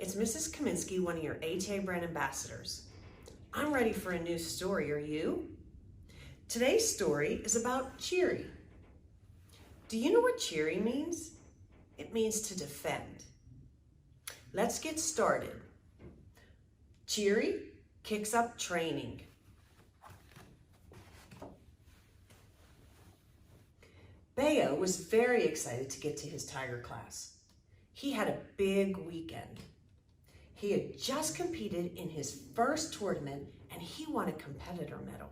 it's Mrs. Kaminsky, one of your ATA brand ambassadors. I'm ready for a new story, are you? Today's story is about Cheeri. Do you know what Cheeri means? It means to defend. Let's get started. Cheeri kicks up training. Bayo was very excited to get to his tiger class. He had a big weekend. He had just competed in his first tournament and he won a competitor medal.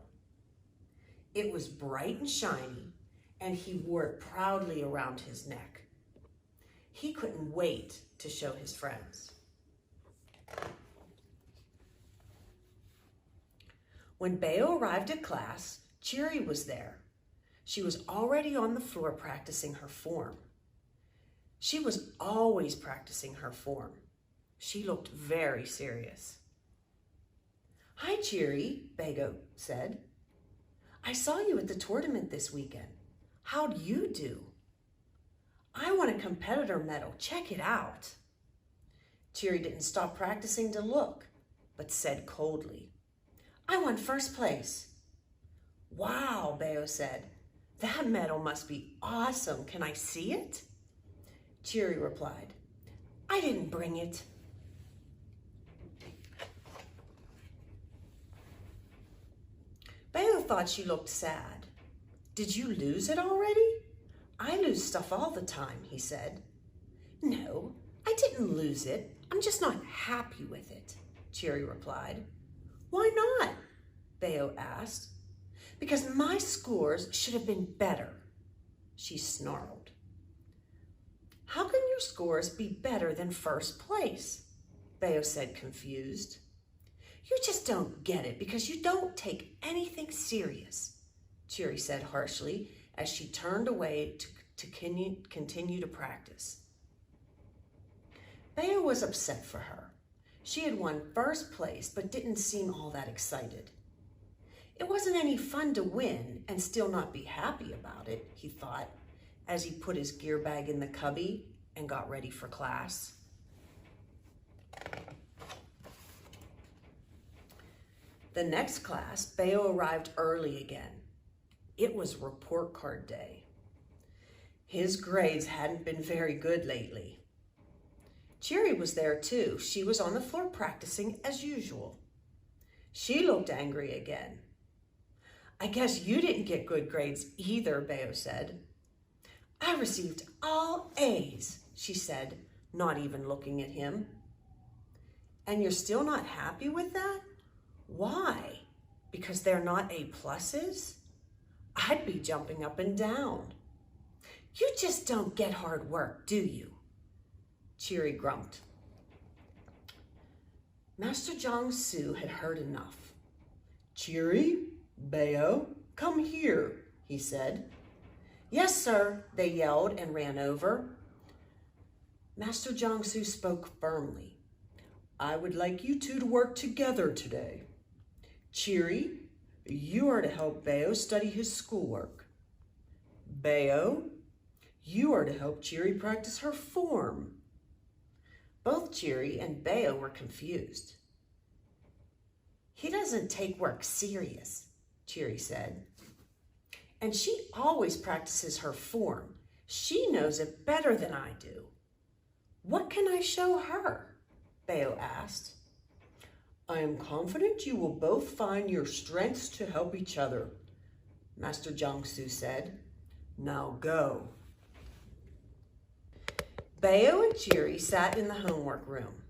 It was bright and shiny and he wore it proudly around his neck. He couldn't wait to show his friends. When Bayo arrived at class, Cheeri was there. She was already on the floor practicing her form. She was always practicing her form. She looked very serious. "Hi, Cheeri," Bayo said. "I saw you at the tournament this weekend. How'd you do?" "I won a competitor medal. Check it out." Cheeri didn't stop practicing to look, but said coldly, "I won first place." "Wow," Bayo said. "That medal must be awesome. Can I see it?" Cheeri replied, "I didn't bring it." Bayo thought she looked sad. "Did you lose it already?" "I lose stuff all the time," he said. "No, I didn't lose it. I'm just not happy with it," Cheeri replied. "Why not?" Bayo asked. "Because my scores should have been better," she snarled. "How can your scores be better than first place?" Bayo said, confused. "You just don't get it because you don't take anything serious," Cheeri said harshly as she turned away to continue to practice. Bayo was upset for her. She had won first place but didn't seem all that excited. It wasn't any fun to win and still not be happy about it, he thought, as he put his gear bag in the cubby and got ready for class. The next class, Bayo arrived early again. It was report card day. His grades hadn't been very good lately. Cheeri was there too. She was on the floor practicing as usual. She looked angry again. "I guess you didn't get good grades either," Bayo said. "I received all A's," she said, not even looking at him. "And you're still not happy with that? Why? Because they're not A pluses? I'd be jumping up and down." "You just don't get hard work, do you?" Cheeri grumped. Master Jiangsu had heard enough. "Cheeri, Bayo, come here," he said. "Yes, sir," they yelled and ran over. Master Jiangsu spoke firmly. "I would like you two to work together today. Cheeri, you are to help Bayo study his schoolwork. Bayo, you are to help Cheeri practice her form." Both Cheeri and Bayo were confused. "He doesn't take work serious," Cheeri said. "And she always practices her form. She knows it better than I do. What can I show her?" Bayo asked. "I am confident you will both find your strengths to help each other," Master Jiangsu said. "Now go." Bayo and Cheeri sat in the homework room.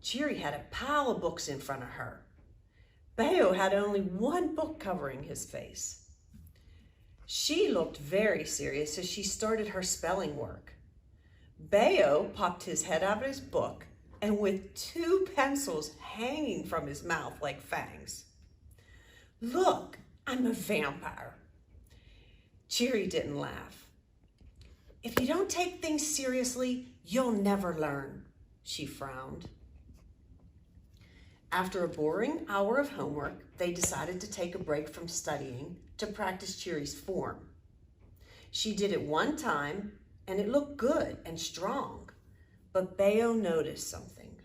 Cheeri had a pile of books in front of her. Bayo had only one book covering his face. She looked very serious as she started her spelling work. Bayo popped his head out of his book and with two pencils hanging from his mouth like fangs. "Look, I'm a vampire." Cheeri didn't laugh. "If you don't take things seriously, you'll never learn," she frowned. After a boring hour of homework, they decided to take a break from studying to practice Cheeri's form. She did it one time, and it looked good and strong, but Bayo noticed something.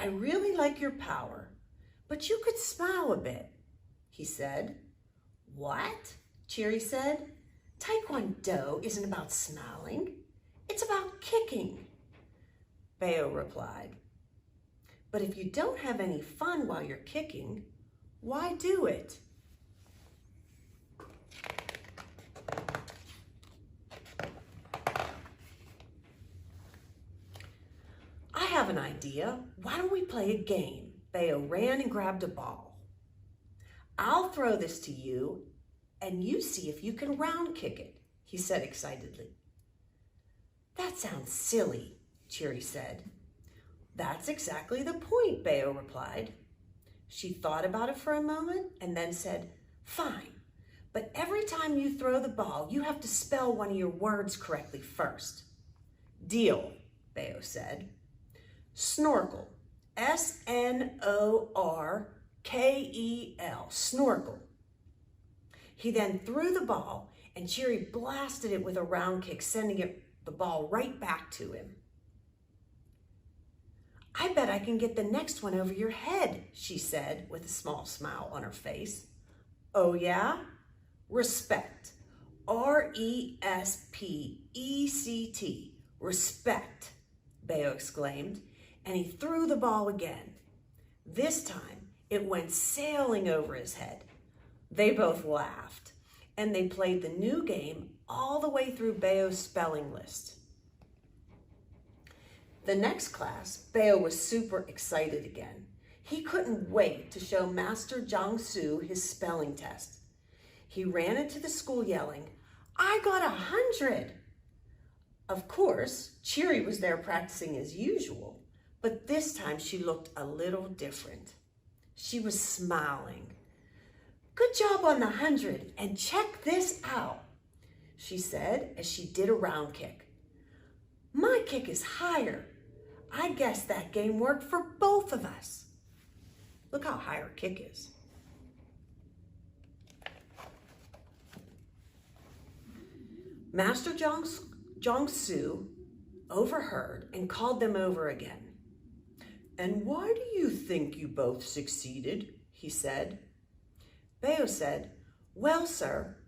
I really like your power, but you could smile a bit, he said. What? Cheeri said. Taekwondo isn't about smiling. It's about kicking. Bayo replied. But if you don't have any fun while you're kicking, why do it? I have an idea. Why don't we play a game? Bayo ran and grabbed a ball. I'll throw this to you and you see if you can round kick it, he said excitedly. That sounds silly, Cheeri said. That's exactly the point, Bayo replied. She thought about it for a moment and then said, fine, but every time you throw the ball, you have to spell one of your words correctly first. Deal, Bayo said. Snorkel, S-N-O-R-K-E-L, snorkel. He then threw the ball and Cheeri blasted it with a round kick, sending the ball right back to him. I bet I can get the next one over your head, she said with a small smile on her face. Oh yeah? Respect. R-E-S-P-E-C-T. Respect, Bayo exclaimed, and he threw the ball again. This time, it went sailing over his head. They both laughed, and they played the new game all the way through Bayo's spelling list. The next class, Bayo was super excited again. He couldn't wait to show Master Jiang-Su his spelling test. He ran into the school yelling, I got 100! Of course, Cheeri was there practicing as usual, but this time she looked a little different. She was smiling. Good job on the 100, and check this out, she said as she did a round kick. My kick is higher. I guess that game worked for both of us. Look how high her kick is. Master Jiang-Su overheard and called them over again. And why do you think you both succeeded? He said. Bayo said, well, sir,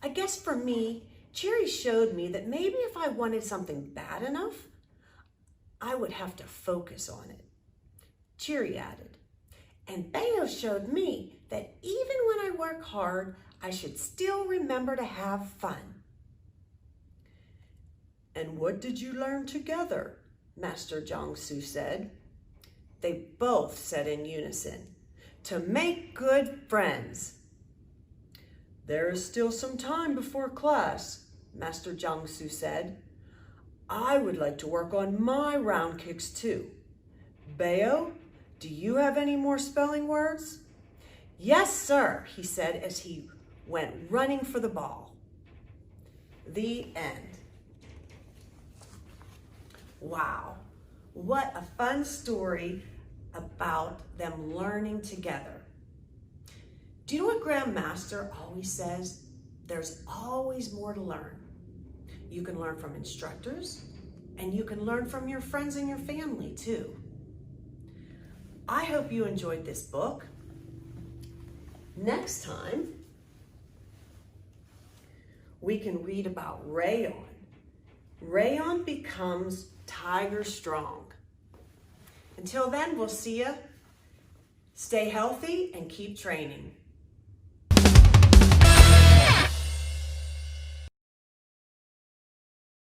I guess for me, Cheeri showed me that maybe if I wanted something bad enough, I would have to focus on it. Cheeri added, and Bayo showed me that even when I work hard, I should still remember to have fun. And what did you learn together? Master Jiang-Su said. They both said in unison, to make good friends. There is still some time before class, Master Jiang-Su said. I would like to work on my round kicks too. Bayo, do you have any more spelling words? Yes, sir, he said as he went running for the ball. The end. Wow, what a fun story about them learning together. Do you know what Grandmaster always says? There's always more to learn. You can learn from instructors, and you can learn from your friends and your family too. I hope you enjoyed this book. Next time, we can read about Rayon. Rayon becomes tiger strong. Until then, we'll see you. Stay healthy and keep training.